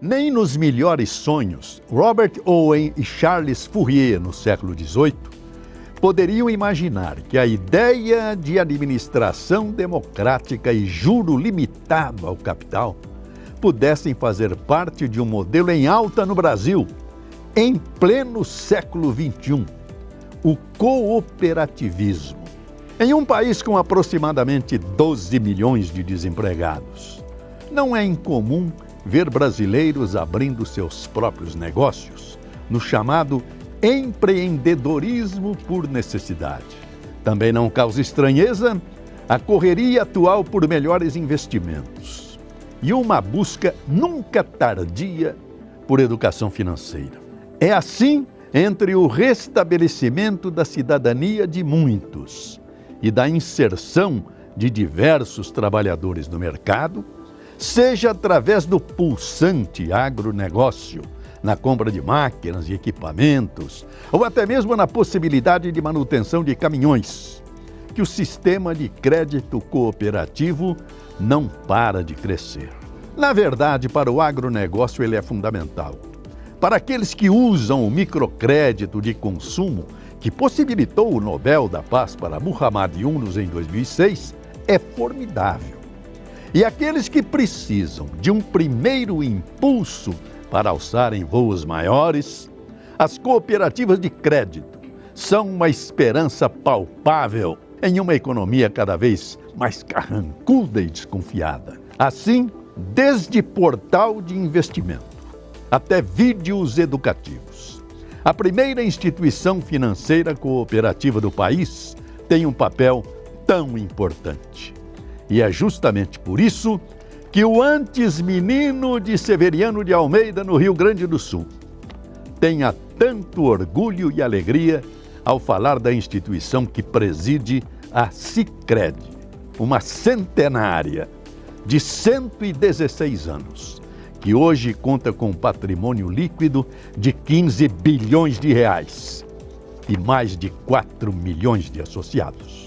Nem nos melhores sonhos, Robert Owen e Charles Fourier, no século XVIII, poderiam imaginar que a ideia de administração democrática e juro limitado ao capital pudessem fazer parte de um modelo em alta no Brasil, em pleno século XXI, o cooperativismo. Em um país com aproximadamente 12 milhões de desempregados, não é incomum ver brasileiros abrindo seus próprios negócios, no chamado empreendedorismo por necessidade. Também não causa estranheza a correria atual por melhores investimentos e uma busca nunca tardia por educação financeira. É assim entre o restabelecimento da cidadania de muitos e da inserção de diversos trabalhadores no mercado, seja através do pulsante agronegócio, na compra de máquinas e equipamentos, ou até mesmo na possibilidade de manutenção de caminhões, que o sistema de crédito cooperativo não para de crescer. Na verdade, para o agronegócio ele é fundamental. Para aqueles que usam o microcrédito de consumo, que possibilitou o Nobel da Paz para Muhammad Yunus em 2006, é formidável. E aqueles que precisam de um primeiro impulso para alçarem voos maiores, as cooperativas de crédito são uma esperança palpável em uma economia cada vez mais carrancuda e desconfiada. Assim, desde portal de investimento até vídeos educativos, a primeira instituição financeira cooperativa do país tem um papel tão importante. E é justamente por isso que o antes menino de Severiano de Almeida, no Rio Grande do Sul, tenha tanto orgulho e alegria ao falar da instituição que preside a Sicredi, uma centenária de 116 anos, que hoje conta com um patrimônio líquido de 15 bilhões de reais e mais de 4 milhões de associados.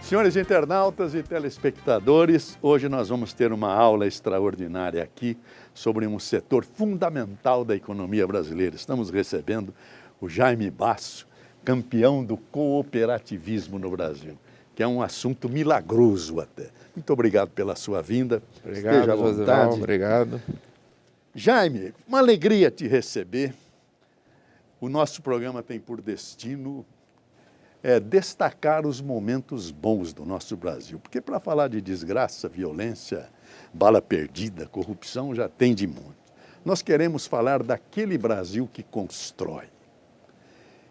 Senhores internautas e telespectadores, hoje nós vamos ter uma aula extraordinária aqui sobre um setor fundamental da economia brasileira. Estamos recebendo o Jaime Basso, campeão do cooperativismo no Brasil, que é um assunto milagroso até. Muito obrigado pela sua vinda. Obrigado, esteja à vontade. Obrigado. Jaime, uma alegria te receber. O nosso programa tem por destino destacar os momentos bons do nosso Brasil. Porque para falar de desgraça, violência, bala perdida, corrupção, já tem de muito. Nós queremos falar daquele Brasil que constrói.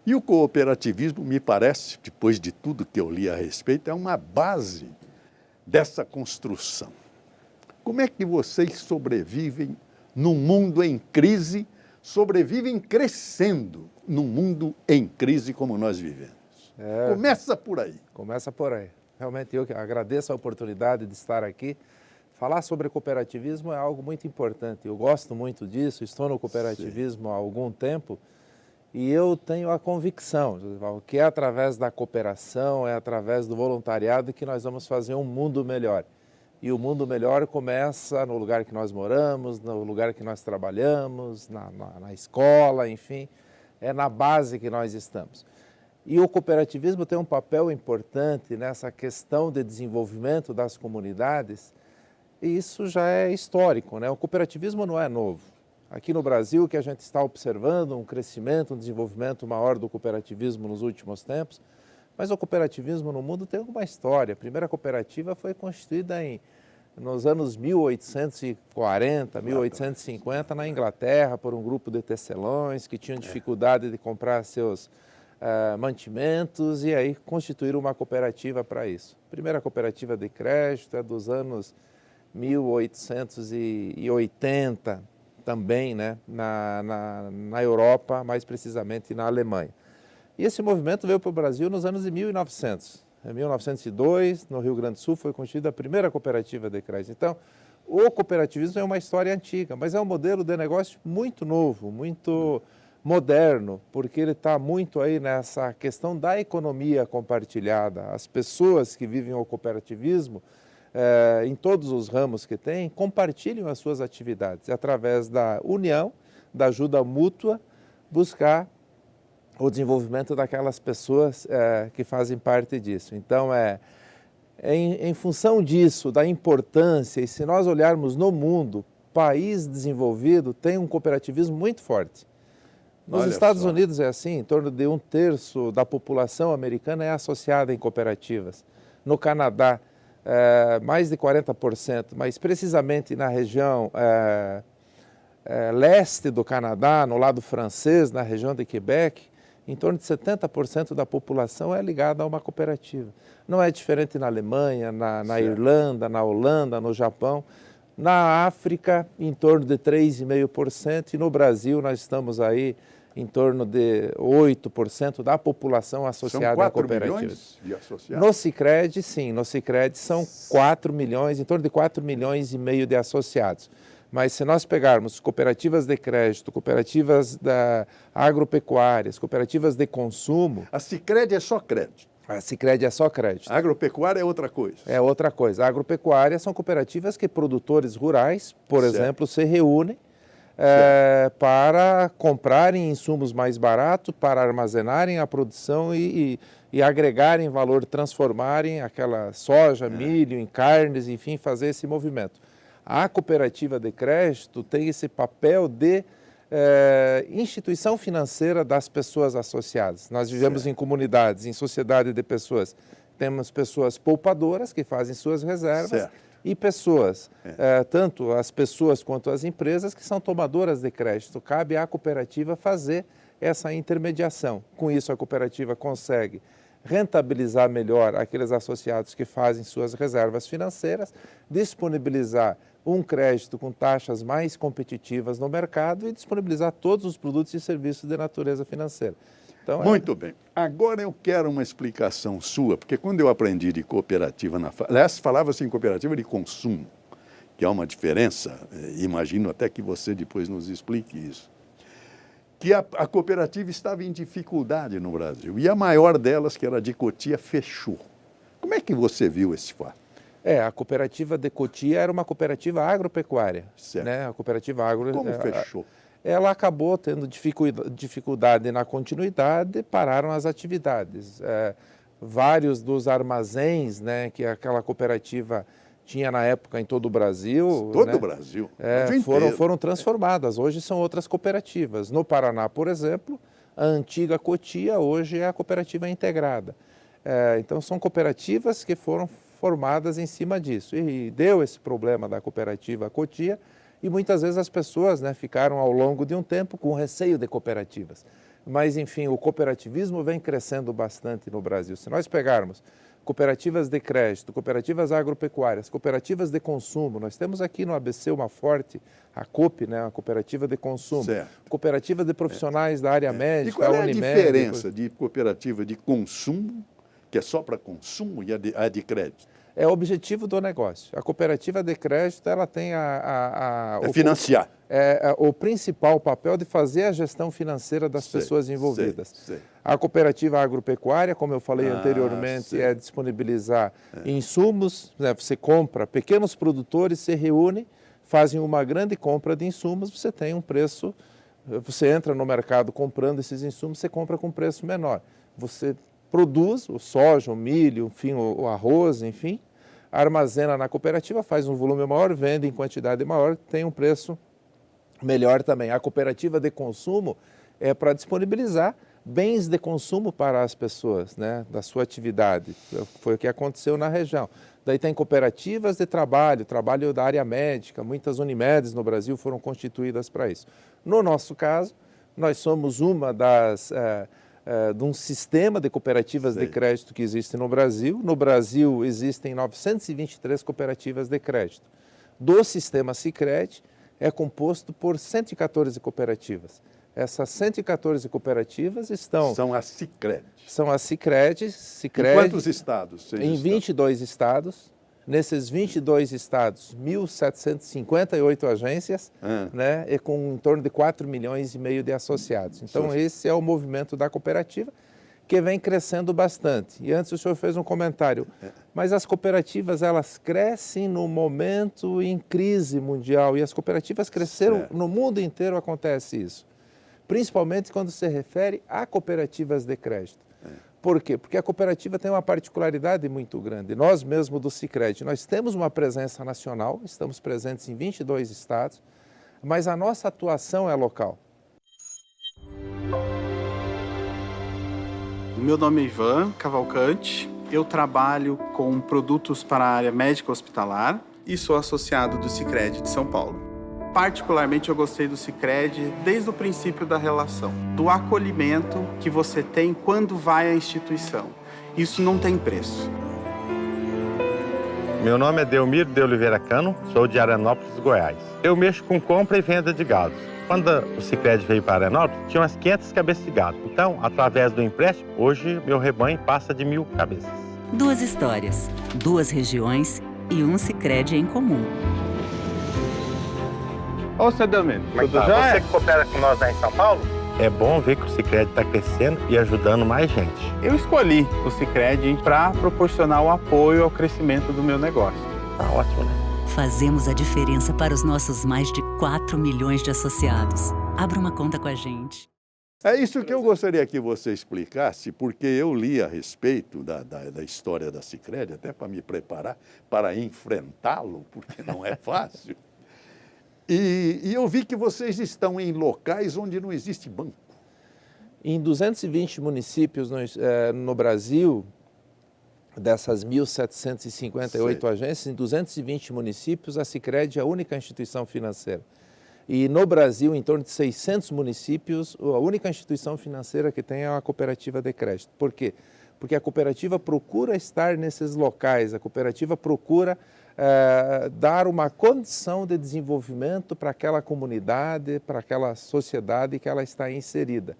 E o cooperativismo, me parece, depois de tudo que eu li a respeito, é uma base dessa construção. Como é que vocês sobrevivem num mundo em crise, sobrevivem crescendo num mundo em crise como nós vivemos? Começa por aí. Começa por aí. Realmente eu que agradeço a oportunidade de estar aqui. Falar sobre cooperativismo é algo muito importante. Eu gosto muito disso, estou no cooperativismo há algum tempo e eu tenho a convicção que é através da cooperação, é através do voluntariado que nós vamos fazer um mundo melhor. E o mundo melhor começa no lugar que nós moramos, no lugar que nós trabalhamos, na escola, enfim, é na base que nós estamos. E o cooperativismo tem um papel importante nessa questão de desenvolvimento das comunidades, e isso já é histórico, né? O cooperativismo não é novo. Aqui no Brasil, que a gente está observando um crescimento, um desenvolvimento maior do cooperativismo nos últimos tempos, mas o cooperativismo no mundo tem uma história. A primeira cooperativa foi constituída nos anos 1840, 1850, na Inglaterra, por um grupo de tecelões que tinham dificuldade de comprar seus mantimentos e aí constituíram uma cooperativa para isso. A primeira cooperativa de crédito é dos anos 1880 também, né, na Europa, mais precisamente na Alemanha. E esse movimento veio para o Brasil nos anos de 1900. Em 1902, no Rio Grande do Sul, foi constituída a primeira cooperativa de crédito. Então, O cooperativismo é uma história antiga, mas é um modelo de negócio muito novo, muito moderno, porque ele está muito aí nessa questão da economia compartilhada. As pessoas que vivem o cooperativismo, em todos os ramos que tem, compartilham as suas atividades através da união, da ajuda mútua, buscar o desenvolvimento daquelas pessoas que fazem parte disso. Então, em função disso, da importância, e se nós olharmos no mundo, país desenvolvido tem um cooperativismo muito forte. Nos Estados Unidos é assim, em torno de 1/3 da população americana é associada em cooperativas. No Canadá, mais de 40%, mas precisamente na região leste do Canadá, no lado francês, na região de Quebec, em torno de 70% da população é ligada a uma cooperativa. Não é diferente na Alemanha, na Irlanda, na Holanda, no Japão. Na África, em torno de 3,5%, e no Brasil nós estamos aí em torno de 8% da população associada a cooperativas. Milhões de associados? No Sicredi, sim, no Sicredi são 4 milhões, em torno de 4,5 milhões de associados. Mas se nós pegarmos cooperativas de crédito, cooperativas agropecuárias, cooperativas de consumo... A Sicredi é só crédito. A Sicredi é só crédito. A agropecuária é outra coisa. É outra coisa. A agropecuária são cooperativas que produtores rurais, por exemplo, se reúnem para comprarem insumos mais baratos, para armazenarem a produção e agregarem valor, transformarem aquela soja, milho em carnes, enfim, fazer esse movimento. A cooperativa de crédito tem esse papel de instituição financeira das pessoas associadas. Nós vivemos em comunidades, em sociedade de pessoas. Temos pessoas poupadoras que fazem suas reservas e pessoas, tanto as pessoas quanto as empresas, que são tomadoras de crédito. Cabe à cooperativa fazer essa intermediação. Com isso, a cooperativa consegue rentabilizar melhor aqueles associados que fazem suas reservas financeiras, disponibilizar um crédito com taxas mais competitivas no mercado e disponibilizar todos os produtos e serviços de natureza financeira. Então, muito bem. Agora eu quero uma explicação sua, porque quando eu aprendi de cooperativa, aliás, falava-se em cooperativa de consumo, que há uma diferença, imagino até que você depois nos explique isso, que a cooperativa estava em dificuldade no Brasil, e a maior delas, que era a de Cotia, fechou. Como é que você viu esse fato? A cooperativa de Cotia era uma cooperativa agropecuária. Certo. Né? A cooperativa Como fechou? Ela acabou tendo dificuldade na continuidade e pararam as atividades. Vários dos armazéns, né, que aquela cooperativa tinha na época em todo o Brasil. Todo o Brasil? Foram transformadas. Hoje são outras cooperativas. No Paraná, por exemplo, a antiga Cotia hoje é a cooperativa integrada. Então são cooperativas que foram formadas em cima disso. E deu esse problema da cooperativa Cotia e muitas vezes as pessoas, né, ficaram ao longo de um tempo com receio de cooperativas. Mas, enfim, o cooperativismo vem crescendo bastante no Brasil. Se nós pegarmos cooperativas de crédito, cooperativas agropecuárias, cooperativas de consumo, nós temos aqui no ABC uma forte, a COP, né, a cooperativa de consumo, cooperativa de profissionais da área médica, e qual é a diferença de cooperativa de consumo, que é só para consumo, e a de crédito? É o objetivo do negócio. A cooperativa de crédito, ela tem financiar. O principal papel de fazer a gestão financeira das pessoas envolvidas. A cooperativa agropecuária, como eu falei anteriormente, é disponibilizar insumos, né? Você compra, pequenos produtores se reúnem, fazem uma grande compra de insumos, você tem um preço, você entra no mercado comprando esses insumos, você compra com preço menor. Você produz o soja, o milho, enfim, o arroz, enfim, armazena na cooperativa, faz um volume maior, vende em quantidade maior, tem um preço melhor também. A cooperativa de consumo é para disponibilizar bens de consumo para as pessoas, né, da sua atividade. Foi o que aconteceu na região. Daí tem cooperativas de trabalho da área médica, muitas Unimedes no Brasil foram constituídas para isso. No nosso caso, nós somos uma de um sistema de cooperativas de crédito que existe no Brasil. No Brasil existem 923 cooperativas de crédito. Do sistema Sicredi é composto por 114 cooperativas. Essas 114 cooperativas estão... São as Sicredi. São as Sicredi. Em quantos estados? Em 22 estados. nesses 22 estados, 1.758 agências, né, e com em torno de 4,5 milhões de associados. Então, esse é o movimento da cooperativa, que vem crescendo bastante. E antes o senhor fez um comentário, mas as cooperativas, elas crescem no momento em crise mundial, e as cooperativas cresceram, no mundo inteiro acontece isso. Principalmente quando se refere a cooperativas de crédito. Por quê? Porque a cooperativa tem uma particularidade muito grande. Nós mesmo do Sicredi, nós temos uma presença nacional, estamos presentes em 22 estados, mas a nossa atuação é local. Meu nome é Ivan Cavalcante, eu trabalho com produtos para a área médica hospitalar e sou associado do Sicredi de São Paulo. Particularmente eu gostei do Sicredi desde o princípio da relação, do acolhimento que você tem quando vai à instituição. Isso não tem preço. Meu nome é Delmiro de Oliveira Cano, sou de Arenópolis, Goiás. Eu mexo com compra e venda de gado. Quando o Sicredi veio para Arenópolis, tinha umas 500 cabeças de gado. Então, através do empréstimo, hoje meu rebanho passa de 1.000 cabeças. 2 histórias, 2 regiões e um Sicredi em comum. Ô, seu Delmiro, tudo Você que coopera com nós lá em São Paulo? É bom ver que o Sicredi está crescendo e ajudando mais gente. Eu escolhi o Sicredi para proporcionar o apoio ao crescimento do meu negócio. Tá ótimo, né? Fazemos a diferença para os nossos mais de 4 milhões de associados. Abra uma conta com a gente. É isso que eu gostaria que você explicasse, porque eu li a respeito da história da Sicredi, até para me preparar para enfrentá-lo, porque não é fácil. E eu vi que vocês estão em locais onde não existe banco. Em 220 municípios no Brasil, dessas 1.758 agências, em 220 municípios, a Sicredi é a única instituição financeira. E no Brasil, em torno de 600 municípios, a única instituição financeira que tem é a cooperativa de crédito. Por quê? Porque a cooperativa procura estar nesses locais, a cooperativa procura dar uma condição de desenvolvimento para aquela comunidade, para aquela sociedade que ela está inserida.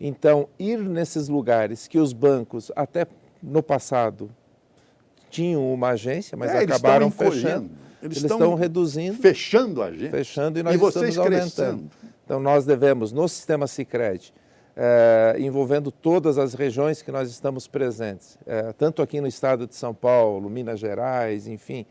Então, ir nesses lugares que os bancos, até no passado, tinham uma agência, mas acabaram fechando. Eles estão reduzindo. Fechando a agência. Fechando e nós vocês estamos aumentando. Crescendo. Então, nós devemos, no sistema Sicredi, envolvendo todas as regiões que nós estamos presentes, tanto aqui no estado de São Paulo, Minas Gerais, enfim,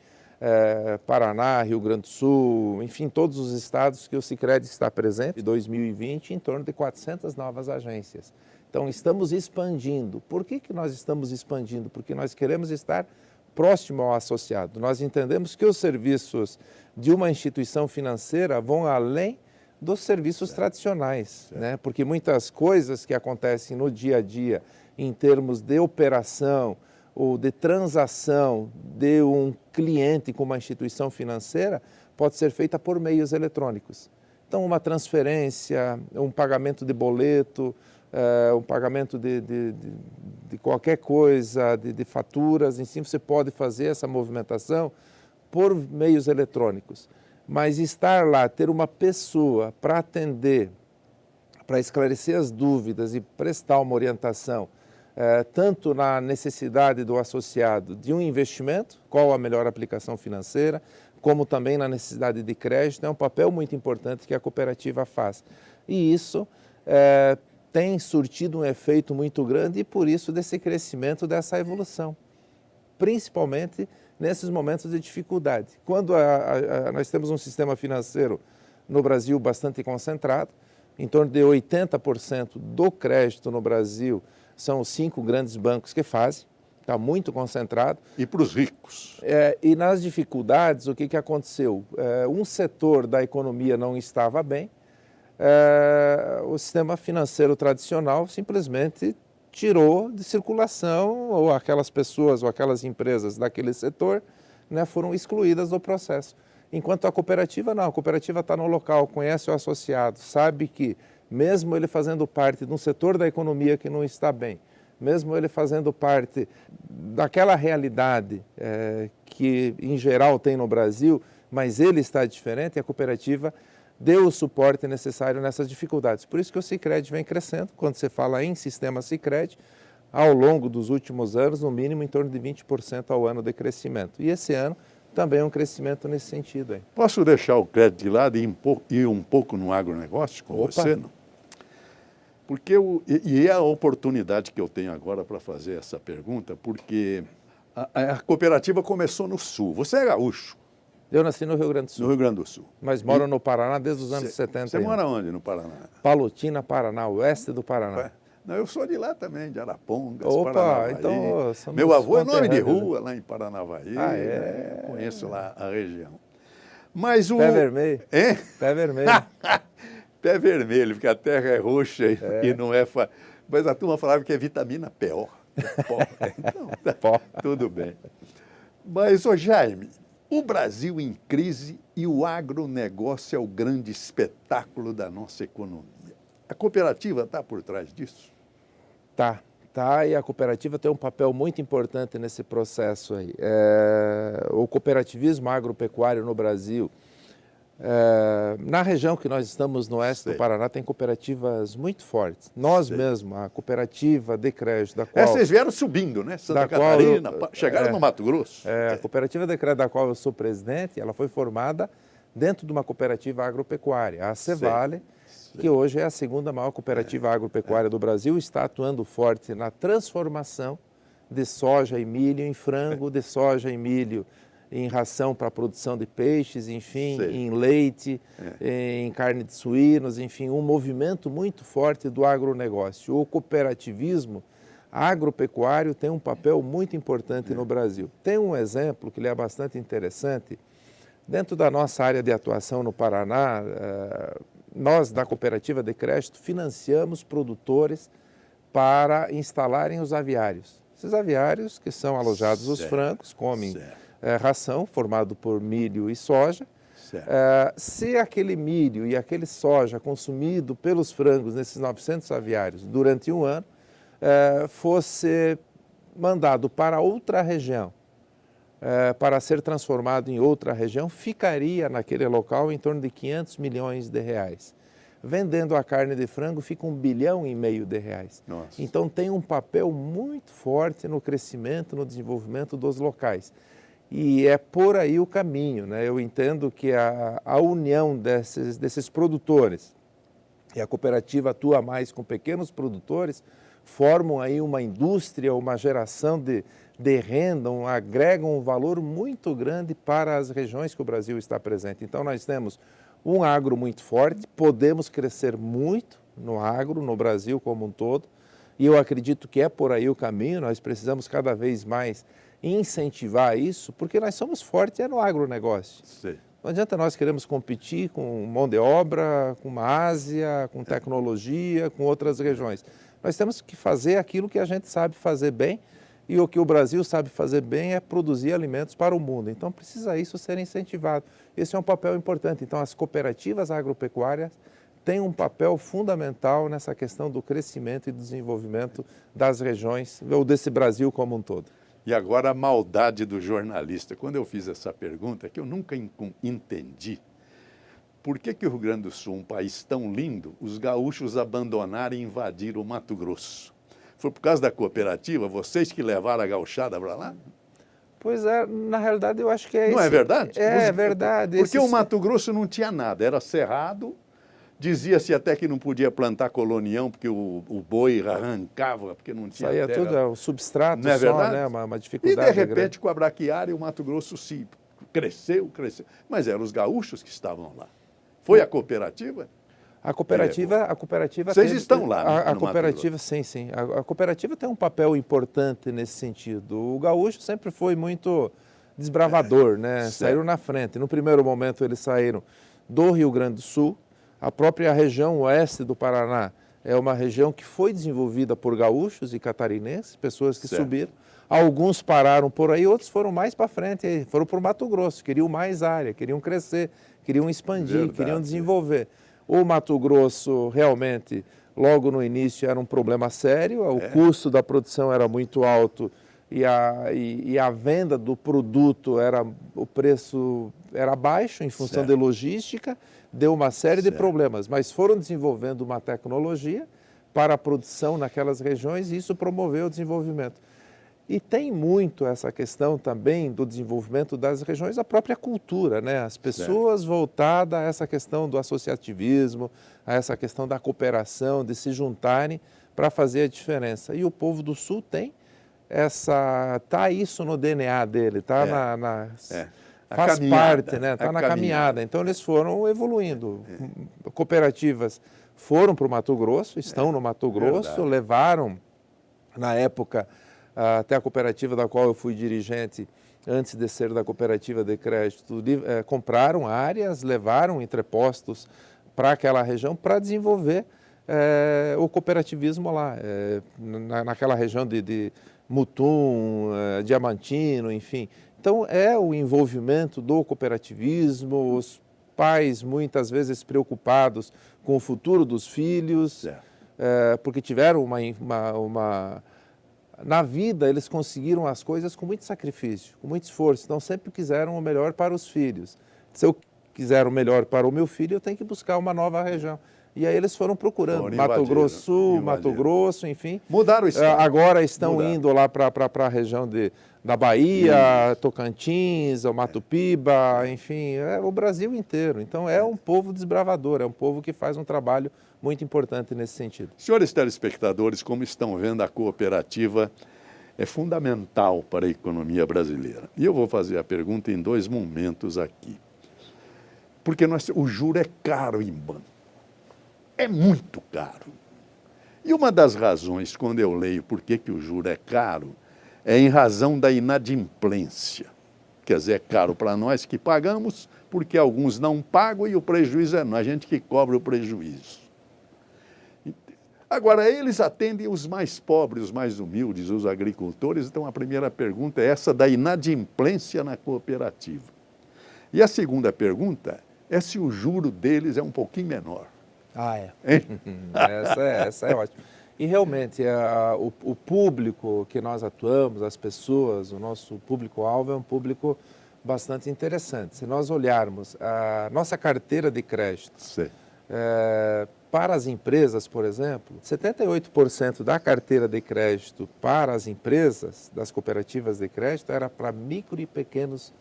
Paraná, Rio Grande do Sul, enfim, todos os estados que o Sicredi está presente, em 2020, em torno de 400 novas agências. Então, estamos expandindo. Por que nós estamos expandindo? Porque nós queremos estar próximo ao associado. Nós entendemos que os serviços de uma instituição financeira vão além dos serviços tradicionais, né? Porque muitas coisas que acontecem no dia a dia, em termos de operação ou de transação de um cliente com uma instituição financeira, pode ser feita por meios eletrônicos. Então, uma transferência, um pagamento de boleto, um pagamento de qualquer coisa, de faturas, em si, você pode fazer essa movimentação por meios eletrônicos. Mas estar lá, ter uma pessoa para atender, para esclarecer as dúvidas e prestar uma orientação, tanto na necessidade do associado de um investimento, qual a melhor aplicação financeira, como também na necessidade de crédito, é um papel muito importante que a cooperativa faz. E isso tem surtido um efeito muito grande e por isso desse crescimento, dessa evolução, principalmente nesses momentos de dificuldade. Quando nós temos um sistema financeiro no Brasil bastante concentrado, em torno de 80% do crédito no Brasil são os 5 grandes bancos que fazem, está muito concentrado. E para os ricos. E nas dificuldades, o que aconteceu? Um setor da economia não estava bem, o sistema financeiro tradicional simplesmente tirou de circulação, ou aquelas pessoas ou aquelas empresas daquele setor, né, foram excluídas do processo. Enquanto a cooperativa não, a cooperativa está no local, conhece o associado, sabe que mesmo ele fazendo parte de um setor da economia que não está bem, mesmo ele fazendo parte daquela realidade que em geral tem no Brasil, mas ele está diferente, a cooperativa deu o suporte necessário nessas dificuldades. Por isso que o Sicredi vem crescendo. Quando você fala em sistema Sicredi, ao longo dos últimos anos, no mínimo em torno de 20% ao ano de crescimento. E esse ano também é um crescimento nesse sentido aí. Posso deixar o crédito de lado e ir um pouco no agronegócio com Opa. você? Não? Porque é a oportunidade que eu tenho agora para fazer essa pergunta, porque a cooperativa começou no Sul. Você é gaúcho, Eu nasci no Rio Grande do Sul, no Rio Grande do Sul. mas moro no Paraná desde os anos 70. Você mora onde no Paraná? Palotina, Paraná, oeste do Paraná. Ué? Não, eu sou de lá também, de Arapongas, Opa, Paranavaí. então somos Meu avô é nome de conterrâneos, rua lá em Paranavaí. Ah, é? Conheço lá a região. Mas o... Pé vermelho. Hein? Pé vermelho. Pé vermelho, porque a terra é roxa e não é... Mas a turma falava que é vitamina PO. Pó. Então, Pó. tudo bem. Mas, ô Jaime, o Brasil em crise e o agronegócio é o grande espetáculo da nossa economia. A cooperativa está por trás disso? Tá, e a cooperativa tem um papel muito importante nesse processo aí. O cooperativismo agropecuário no Brasil, na região que nós estamos, no oeste do Paraná, tem cooperativas muito fortes. Nós mesmos, a cooperativa de crédito, da qual... Vocês vieram subindo, né? Santa Catarina, chegaram no Mato Grosso. A cooperativa de crédito da qual eu sou presidente, ela foi formada dentro de uma cooperativa agropecuária, a Cevale, que hoje é a segunda maior cooperativa agropecuária do Brasil, está atuando forte na transformação de soja e milho em frango, de soja e milho em ração para a produção de peixes, enfim, em leite, em carne de suínos, enfim, um movimento muito forte do agronegócio. O cooperativismo agropecuário tem um papel muito importante no Brasil. Tem um exemplo que ele é bastante interessante. Dentro da nossa área de atuação no Paraná, nós da Cooperativa de Crédito financiamos produtores para instalarem os aviários. Esses aviários que são alojados os frangos, comem ração formado por milho e soja. Se aquele milho e aquele soja consumido pelos frangos nesses 900 aviários durante um ano fosse mandado para outra região, para ser transformado em outra região, ficaria naquele local em torno de 500 milhões de reais. Vendendo a carne de frango fica 1,5 bilhão de reais. Nossa. Então tem um papel muito forte no crescimento, no desenvolvimento dos locais. E é por aí o caminho, né? Eu entendo que a união desses produtores, e a cooperativa atua mais com pequenos produtores, formam aí uma indústria, uma geração de renda, agregam um valor muito grande para as regiões que o Brasil está presente. Então nós temos um agro muito forte, podemos crescer muito no agro, no Brasil como um todo, e eu acredito que é por aí o caminho, nós precisamos cada vez mais incentivar isso, porque nós somos fortes no agronegócio. Não adianta nós queremos competir com mão de obra, com a Ásia, com tecnologia, com outras regiões. Nós temos que fazer aquilo que a gente sabe fazer bem, e o que o Brasil sabe fazer bem é produzir alimentos para o mundo. Então precisa isso ser incentivado. Esse é um papel importante. Então as cooperativas agropecuárias têm um papel fundamental nessa questão do crescimento e desenvolvimento das regiões, ou desse Brasil como um todo. E agora a maldade do jornalista. Quando eu fiz essa pergunta, que eu nunca entendi, por que o Rio Grande do Sul, um país tão lindo, os gaúchos abandonaram e invadiram o Mato Grosso? Foi por causa da cooperativa? Vocês que levaram a gauchada para lá? Pois é, na realidade eu acho que é isso. Não é verdade? É verdade. Porque o Mato Grosso não tinha nada, era cerrado, dizia-se até que não podia plantar colonião, porque o boi arrancava, porque não tinha terra. Isso aí é tudo, o substrato não é só, verdade? Né? Uma dificuldade E de repente, grande. com a braquiária, o Mato Grosso se cresceu. Mas eram os gaúchos que estavam lá. Foi a cooperativa? A cooperativa Vocês estão lá, né, a no cooperativa, sim. A cooperativa tem um papel importante nesse sentido. O gaúcho sempre foi muito desbravador, né? Saíram na frente. No primeiro momento eles saíram do Rio Grande do Sul. A própria região oeste do Paraná é uma região que foi desenvolvida por gaúchos e catarinenses, pessoas que subiram. Alguns pararam por aí, outros foram mais para frente, foram para o Mato Grosso, queriam mais área, queriam crescer, queriam expandir, queriam desenvolver. O Mato Grosso realmente, logo no início, era um problema sério, o custo da produção era muito alto e a venda do produto, o preço era baixo em função de logística, deu uma série de problemas, mas foram desenvolvendo uma tecnologia para a produção naquelas regiões e isso promoveu o desenvolvimento. E tem muito essa questão também do desenvolvimento das regiões, a própria cultura, né? As pessoas voltadas a essa questão do associativismo, a essa questão da cooperação, de se juntarem para fazer a diferença. E o povo do Sul tem tá isso no DNA dele, faz parte, né? Está na caminhada. Então eles foram evoluindo. Cooperativas foram para o Mato Grosso, estão no Mato Grosso, levaram na época até a cooperativa da qual eu fui dirigente, antes de ser da cooperativa de crédito, compraram áreas, levaram entrepostos para aquela região para desenvolver o cooperativismo lá, naquela região de Mutum, Diamantino, enfim. Então é o envolvimento do cooperativismo, os pais muitas vezes preocupados com o futuro dos filhos, porque tiveram na vida eles conseguiram as coisas com muito sacrifício, com muito esforço, então sempre quiseram o melhor para os filhos. Se eu quiser o melhor para o meu filho, eu tenho que buscar uma nova região. E aí eles foram procurando, Mato Grosso Sul, Mato Grosso, enfim. Mudaram isso. Agora estão indo lá para a região da Bahia, Tocantins, o Mato Piba, enfim, o Brasil inteiro. Então é um povo desbravador, é um povo que faz um trabalho muito importante nesse sentido. Senhores telespectadores, como estão vendo, a cooperativa é fundamental para a economia brasileira. E eu vou fazer a pergunta em 2 momentos aqui. Porque o juro é caro em banco. É muito caro. E uma das razões, quando eu leio por que o juro é caro, é em razão da inadimplência. Quer dizer, é caro para nós que pagamos, porque alguns não pagam e o prejuízo é a gente que cobra o prejuízo. Agora, eles atendem os mais pobres, os mais humildes, os agricultores. Então, a primeira pergunta é essa da inadimplência na cooperativa. E a segunda pergunta é se o juro deles é um pouquinho menor. Essa é ótima. E realmente, o público que nós atuamos, as pessoas, o nosso público-alvo é um público bastante interessante. Se nós olharmos a nossa carteira de crédito, para as empresas, por exemplo, 78% da carteira de crédito para as empresas, das cooperativas de crédito, era para micro e pequenos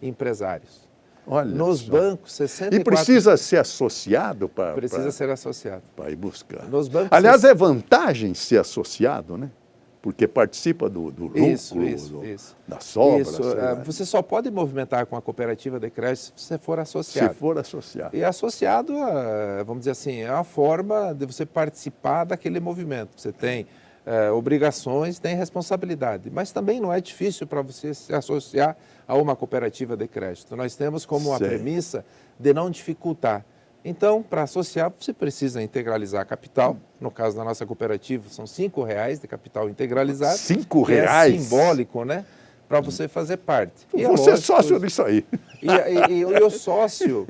empresários. Olha nos só. bancos, 64%. E precisa ser associado para... Precisa ser associado. Para ir buscar. Nos bancos, aliás, é vantagem ser associado, né? Porque participa do lucro, isso. da sobra. Isso. Você só pode movimentar com a cooperativa de crédito se você for associado. Se for associado. E associado, vamos dizer assim, é a forma de você participar daquele movimento. Você tem obrigações, tem responsabilidade. Mas também não é difícil para você se associar a uma cooperativa de crédito. Nós temos como a premissa de não dificultar. Então, para associar, você precisa integralizar capital. No caso da nossa cooperativa, são R$5 de capital integralizado. R$5? É simbólico, né? Para você fazer parte. E você é sócio disso aí. E o sócio,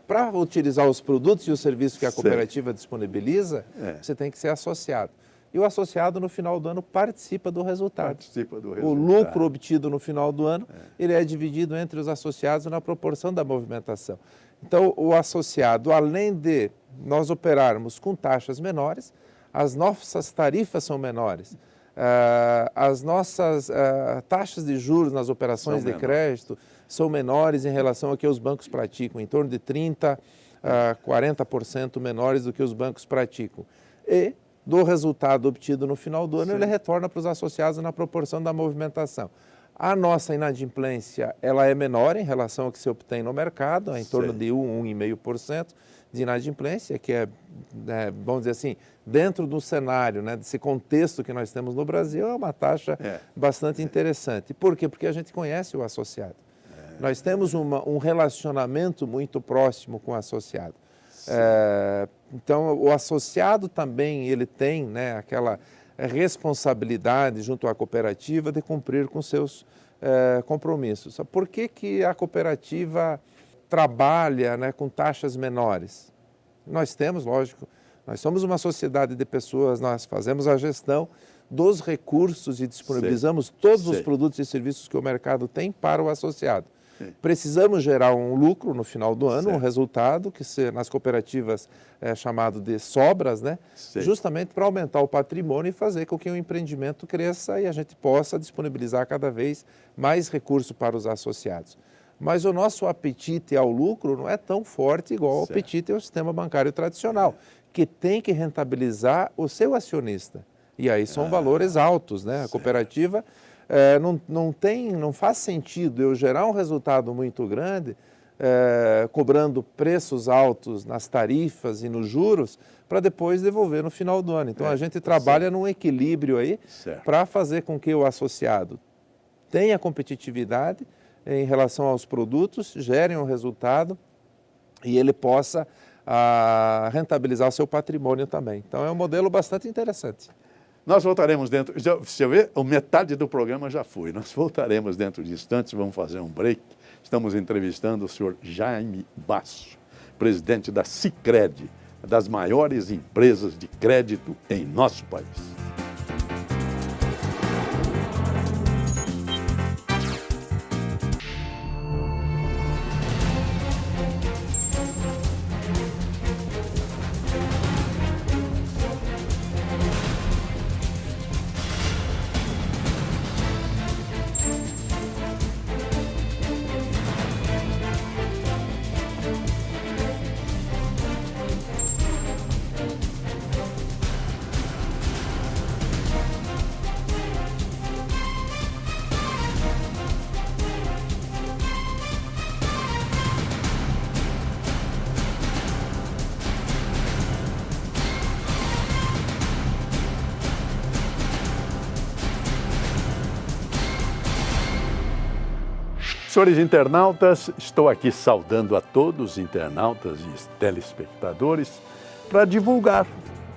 para utilizar os produtos e os serviços que a cooperativa disponibiliza, você tem que ser associado. E o associado, no final do ano, participa do resultado. Participa do resultado. O lucro obtido no final do ano, ele é dividido entre os associados na proporção da movimentação. Então, o associado, além de nós operarmos com taxas menores, as nossas tarifas são menores. As nossas taxas de juros nas operações de crédito são menores em relação ao que os bancos praticam, em torno de 30% a 40% menores do que os bancos praticam. E do resultado obtido no final do ano, ele retorna para os associados na proporção da movimentação. A nossa inadimplência, ela é menor em relação ao que se obtém no mercado, em torno de 1,5% de inadimplência, que vamos dizer assim, dentro do cenário, né, desse contexto que nós temos no Brasil, é uma taxa bastante interessante. Por quê? Porque a gente conhece o associado. Nós temos um relacionamento muito próximo com o associado. Então, o associado também, ele tem, né, aquela responsabilidade junto à cooperativa de cumprir com seus compromissos. Por que a cooperativa trabalha, né, com taxas menores? Nós temos, lógico, nós somos uma sociedade de pessoas, nós fazemos a gestão dos recursos e disponibilizamos todos os produtos e serviços que o mercado tem para o associado. Precisamos gerar um lucro no final do ano, um resultado que nas cooperativas é chamado de sobras, né? Justamente para aumentar o patrimônio e fazer com que o empreendimento cresça e a gente possa disponibilizar cada vez mais recursos para os associados. Mas o nosso apetite ao lucro não é tão forte igual o apetite ao sistema bancário tradicional, que tem que rentabilizar o seu acionista. E aí são valores altos, né? A cooperativa não faz sentido eu gerar um resultado muito grande cobrando preços altos nas tarifas e nos juros para depois devolver no final do ano. Então a gente trabalha num equilíbrio aí para fazer com que o associado tenha competitividade em relação aos produtos, gerem um resultado e ele possa rentabilizar o seu patrimônio também. Então é um modelo bastante interessante. Nós voltaremos dentro, você vê, metade do programa já foi, nós voltaremos dentro de instantes, vamos fazer um break. Estamos entrevistando o senhor Jaime Basso, presidente da Sicredi, das maiores empresas de crédito em nosso país. Senhores internautas, estou aqui saudando a todos os internautas e telespectadores para divulgar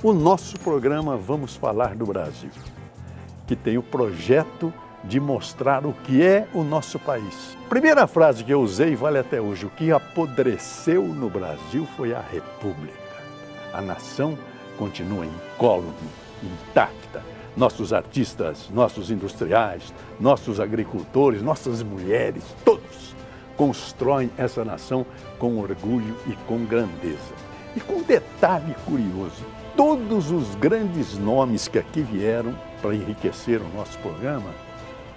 o nosso programa Vamos Falar do Brasil, que tem o projeto de mostrar o que é o nosso país. Primeira frase que eu usei vale até hoje: o que apodreceu no Brasil foi a República. A nação continua incólume, intacta. Nossos artistas, nossos industriais, nossos agricultores, nossas mulheres, todos constroem essa nação com orgulho e com grandeza. E com um detalhe curioso, todos os grandes nomes que aqui vieram para enriquecer o nosso programa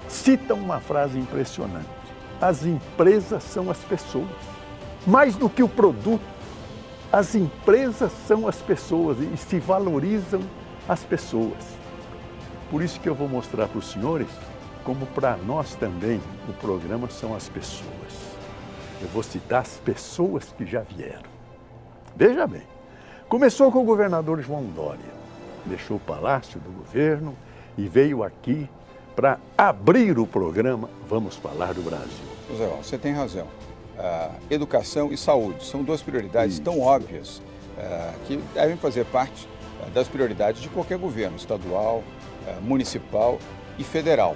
citam uma frase impressionante: as empresas são as pessoas. Mais do que o produto, as empresas são as pessoas e se valorizam as pessoas. Por isso que eu vou mostrar para os senhores como para nós também o programa são as pessoas. Eu vou citar as pessoas que já vieram. Veja bem, começou com o governador João Dória. Deixou o palácio do governo e veio aqui para abrir o programa Vamos Falar do Brasil. José, você tem razão. Educação e saúde são duas prioridades tão óbvias que devem fazer parte das prioridades de qualquer governo, estadual, municipal e federal.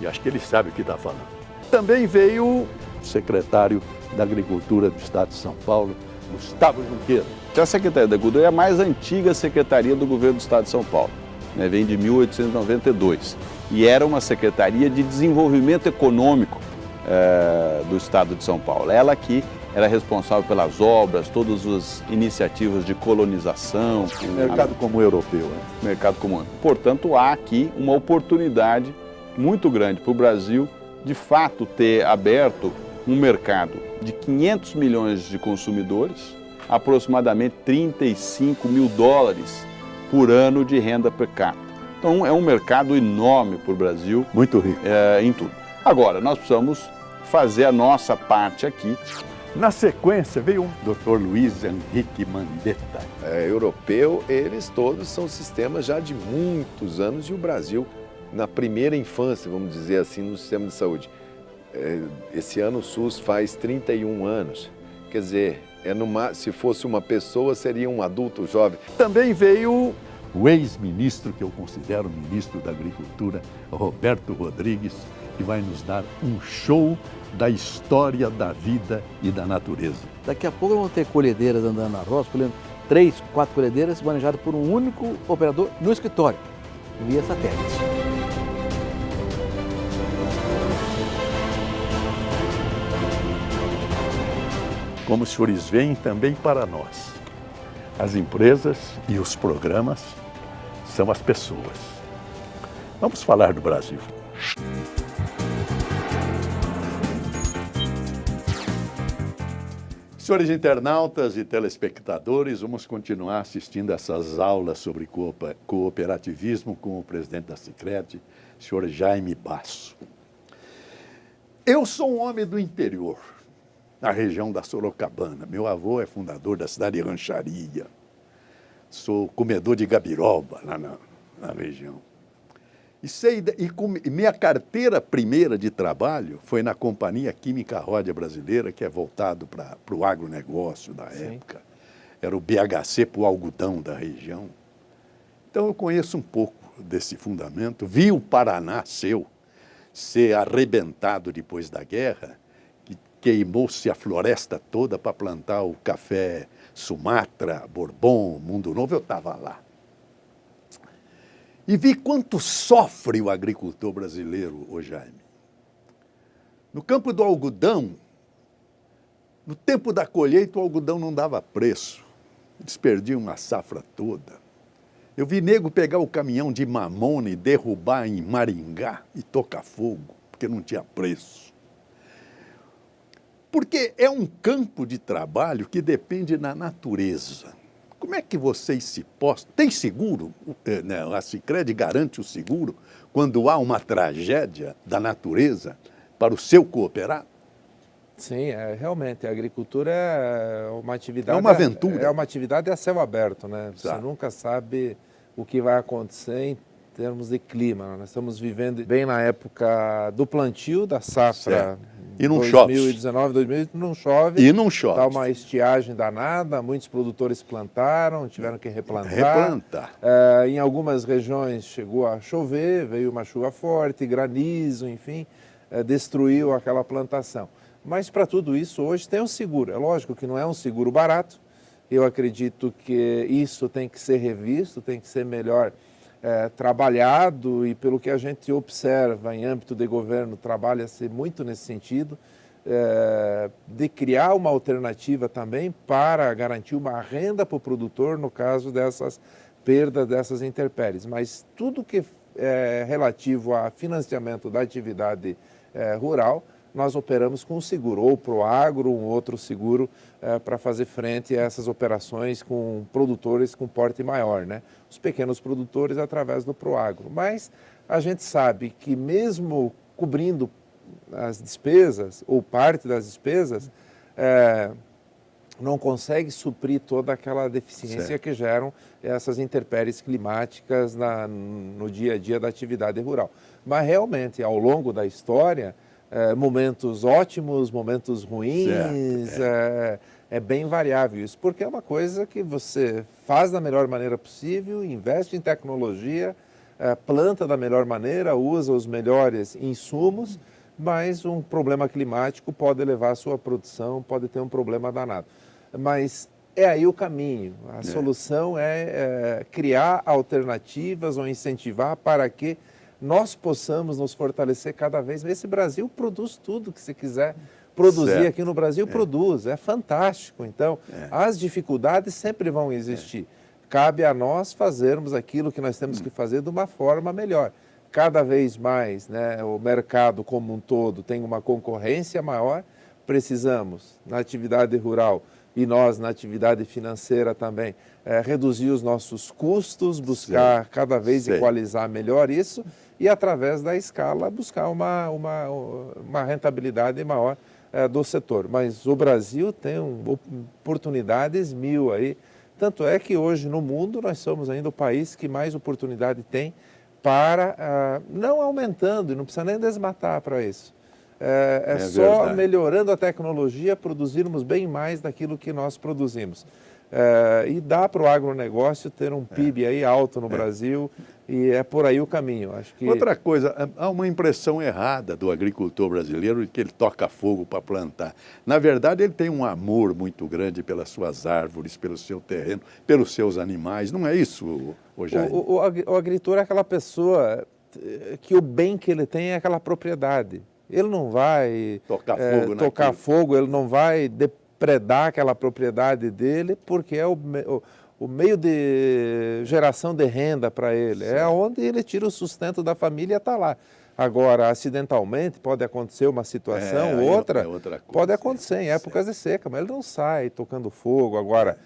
E acho que ele sabe o que está falando. Também veio o secretário da Agricultura do Estado de São Paulo, Gustavo Junqueira. A Secretaria da Agricultura é a mais antiga secretaria do governo do Estado de São Paulo, né? Vem de 1892 e era uma secretaria de desenvolvimento econômico do Estado de São Paulo. Ela que era responsável pelas obras, todas as iniciativas de colonização. Mercado comum europeu. Né? Mercado comum. Portanto, há aqui uma oportunidade muito grande para o Brasil, de fato, ter aberto um mercado de 500 milhões de consumidores, aproximadamente 35 mil dólares por ano de renda per capita. Então, é um mercado enorme para o Brasil. Muito rico. Em tudo. Agora, nós precisamos fazer a nossa parte aqui. Na sequência, veio o Dr. Luiz Henrique Mandetta. Europeu, eles todos são sistemas já de muitos anos e o Brasil, na primeira infância, vamos dizer assim, no sistema de saúde. Esse ano o SUS faz 31 anos. Quer dizer, se fosse uma pessoa, seria um adulto jovem. Também veio o ex-ministro, que eu considero ministro da Agricultura, Roberto Rodrigues, que vai nos dar um show da história da vida e da natureza. Daqui a pouco vamos ter colhedeiras andando na roça, colhendo 3, 4 colhedeiras manejadas por um único operador no escritório, via satélite. como os senhores veem também para nós. As empresas e os programas são as pessoas. Vamos falar do Brasil. Senhores internautas e telespectadores, vamos continuar assistindo essas aulas sobre cooperativismo com o presidente da Sicredi, senhor Jaime Basso. Eu sou um homem do interior, na região da Sorocabana. Meu avô é fundador da cidade de Rancharia. Sou comedor de gabiroba lá na região. E minha carteira primeira de trabalho foi na Companhia Química Ródia Brasileira, que é voltado para o agronegócio da época. Era o BHC para o algodão da região. Então eu conheço um pouco desse fundamento. Vi o Paraná ser arrebentado depois da guerra, que queimou-se a floresta toda para plantar o café Sumatra, Bourbon, Mundo Novo. Eu estava lá. E vi quanto sofre o agricultor brasileiro, ô Jaime. No campo do algodão, no tempo da colheita, o algodão não dava preço. Eles perdiam uma safra toda. Eu vi nego pegar o caminhão de mamona e derrubar em Maringá e tocar fogo, porque não tinha preço. Porque é um campo de trabalho que depende da natureza. Como é que vocês se postam? Tem seguro? A Sicredi garante o seguro quando há uma tragédia da natureza para o seu cooperado? Sim, realmente, a agricultura é uma atividade... É uma aventura. É uma atividade a céu aberto, né? Você Tá. nunca sabe o que vai acontecer em termos de clima. Nós estamos vivendo bem na época do plantio da safra. Certo. E não chove. 2019, 2020, não chove. E não chove. Está uma estiagem danada, muitos produtores plantaram, tiveram que replantar. Replantar. Em algumas regiões chegou a chover, veio uma chuva forte, granizo, enfim, destruiu aquela plantação. Mas para tudo isso, hoje tem um seguro. É lógico que não é um seguro barato. Eu acredito que isso tem que ser revisto, tem que ser melhor trabalhado, e pelo que a gente observa em âmbito de governo, trabalha-se muito nesse sentido, de criar uma alternativa também para garantir uma renda para o produtor no caso dessas perdas, dessas intempéries. Mas tudo que é relativo a financiamento da atividade rural, nós operamos com um seguro, ou para o agro, um outro seguro para fazer frente a essas operações com produtores com porte maior, né? Os pequenos produtores através do Proagro. Mas a gente sabe que mesmo cobrindo as despesas, ou parte das despesas, não consegue suprir toda aquela deficiência que geram essas intempéries climáticas no dia a dia da atividade rural. Mas realmente, ao longo da história, momentos ótimos, momentos ruins, é bem variável isso, porque é uma coisa que você faz da melhor maneira possível, investe em tecnologia, planta da melhor maneira, usa os melhores insumos, mas um problema climático pode levar a sua produção, pode ter um problema danado. Mas é aí o caminho, a solução é criar alternativas ou incentivar para que nós possamos nos fortalecer cada vez mais. Esse Brasil produz tudo que você quiser produzir aqui no Brasil, produz, é fantástico. Então, as dificuldades sempre vão existir. Cabe a nós fazermos aquilo que nós temos que fazer de uma forma melhor. Cada vez mais, né, o mercado como um todo tem uma concorrência maior, precisamos, na atividade rural e nós na atividade financeira também, reduzir os nossos custos, buscar cada vez equalizar melhor isso, e através da escala buscar uma rentabilidade maior do setor. Mas o Brasil tem oportunidades mil aí, tanto é que hoje no mundo nós somos ainda o país que mais oportunidade tem para, não aumentando, e não precisa nem desmatar para isso, só verdade. Melhorando a tecnologia, produzirmos bem mais daquilo que nós produzimos. E dá para o agronegócio ter um PIB aí alto no Brasil, e é por aí o caminho. Acho que... Outra coisa, há uma impressão errada do agricultor brasileiro de que ele toca fogo para plantar. Na verdade, ele tem um amor muito grande pelas suas árvores, pelo seu terreno, pelos seus animais. Não é isso, Jaime? O agricultor é aquela pessoa que o bem que ele tem é aquela propriedade. Ele não vai tocar fogo, ele não vai predar aquela propriedade dele, porque é o meio de geração de renda para ele, é onde ele tira o sustento da família e está lá. Agora, acidentalmente, pode acontecer uma situação, outra coisa, pode acontecer em épocas de seca, mas ele não sai tocando fogo. Agora,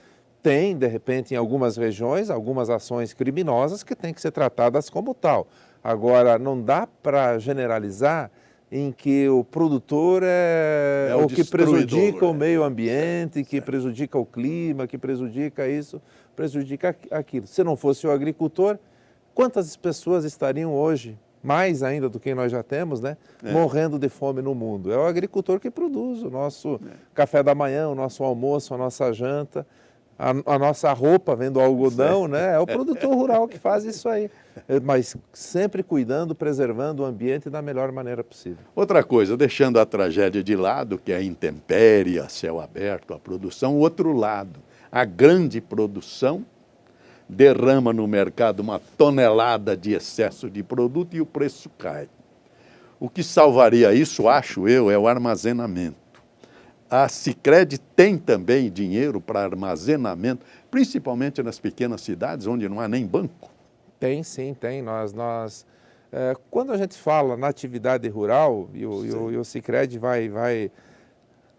tem, de repente, em algumas regiões, algumas ações criminosas que têm que ser tratadas como tal. Agora, não dá para generalizar em que o produtor é o que prejudica o meio ambiente, que prejudica o clima, que prejudica isso, prejudica aquilo. Se não fosse o agricultor, quantas pessoas estariam hoje, mais ainda do que nós já temos, né, morrendo de fome no mundo? É o agricultor que produz o nosso café da manhã, o nosso almoço, a nossa janta, a nossa roupa, vendo o algodão, né? É o produtor rural que faz isso aí. Mas sempre cuidando, preservando o ambiente da melhor maneira possível. Outra coisa, deixando a tragédia de lado, que é a intempérie, a céu aberto, a produção, o outro lado, a grande produção derrama no mercado uma tonelada de excesso de produto e o preço cai. O que salvaria isso, acho eu, é o armazenamento. A Sicredi tem também dinheiro para armazenamento, principalmente nas pequenas cidades, onde não há nem banco. Tem, sim, tem. Quando a gente fala na atividade rural, e o Sicredi vai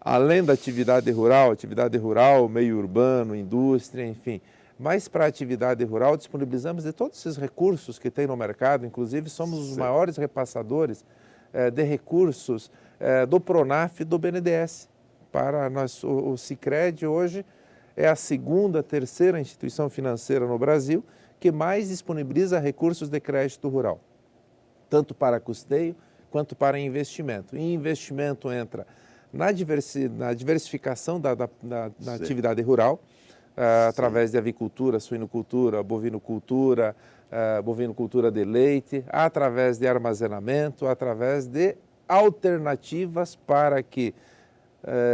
além da atividade rural, meio urbano, indústria, enfim. Mas para a atividade rural disponibilizamos de todos esses recursos que tem no mercado, inclusive somos os maiores repassadores de recursos do Pronaf e do BNDES. Para nós, o Sicredi hoje é a segunda, terceira instituição financeira no Brasil que mais disponibiliza recursos de crédito rural, tanto para custeio quanto para investimento. E investimento entra na diversificação da atividade rural, através de avicultura, suinocultura, bovinocultura, bovinocultura de leite, através de armazenamento, através de alternativas para que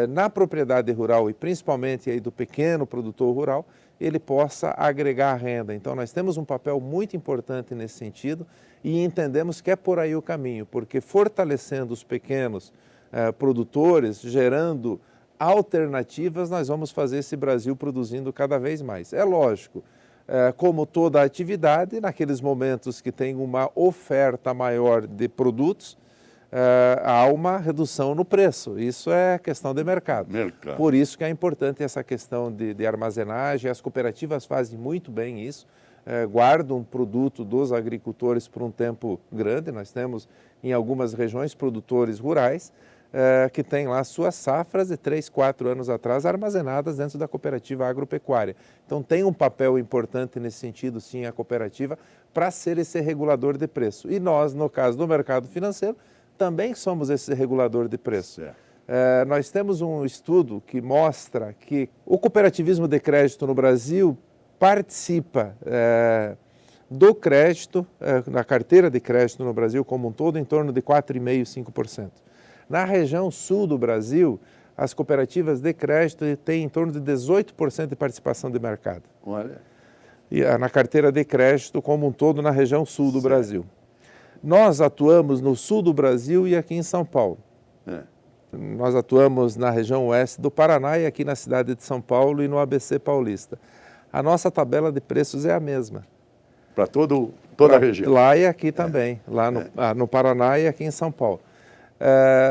na propriedade rural e principalmente aí do pequeno produtor rural, ele possa agregar renda. Então nós temos um papel muito importante nesse sentido e entendemos que é por aí o caminho, porque fortalecendo os pequenos produtores, gerando alternativas, nós vamos fazer esse Brasil produzindo cada vez mais. É lógico, como toda atividade, naqueles momentos que tem uma oferta maior de produtos, há uma redução no preço. Isso é questão de mercado. Por isso que é importante essa questão de armazenagem. As cooperativas fazem muito bem isso, guardam um produto dos agricultores por um tempo grande. Nós temos em algumas regiões produtores rurais que têm lá suas safras de 3, 4 anos atrás armazenadas dentro da cooperativa agropecuária. Então tem um papel importante nesse sentido, sim, a cooperativa, para ser esse regulador de preço. E nós, no caso do mercado financeiro, também somos esse regulador de preço. Nós temos um estudo que mostra que o cooperativismo de crédito no Brasil participa do crédito, na carteira de crédito no Brasil como um todo, em torno de 4,5%, 5%. Na região sul do Brasil, as cooperativas de crédito têm em torno de 18% de participação de mercado. Olha. E na carteira de crédito como um todo na região sul do Brasil. Nós atuamos no sul do Brasil e aqui em São Paulo. Nós atuamos na região oeste do Paraná e aqui na cidade de São Paulo e no ABC Paulista. A nossa tabela de preços é a mesma. Para toda a região? Lá e aqui também, lá no Paraná e aqui em São Paulo.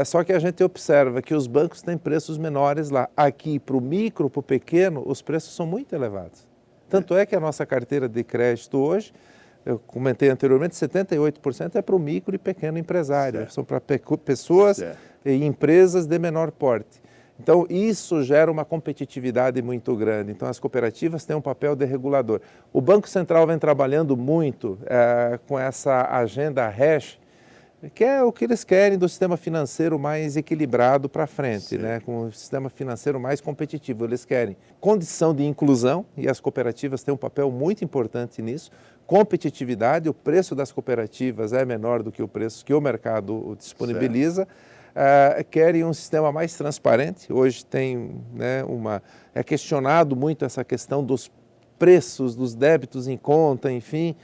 Só que a gente observa que os bancos têm preços menores lá. Aqui, para o micro, para o pequeno, os preços são muito elevados. Tanto é que a nossa carteira de crédito hoje, eu comentei anteriormente, 78% é para o micro e pequeno empresário, são para pessoas e empresas de menor porte. Então, isso gera uma competitividade muito grande. Então, as cooperativas têm um papel de regulador. O Banco Central vem trabalhando muito com essa agenda hash, que é o que eles querem do sistema financeiro mais equilibrado para frente, né? Com o sistema financeiro mais competitivo. Eles querem condição de inclusão, e as cooperativas têm um papel muito importante nisso, competitividade, o preço das cooperativas é menor do que o preço que o mercado disponibiliza, querem um sistema mais transparente. Hoje tem, né, é questionado muito essa questão dos preços, dos débitos em conta, enfim.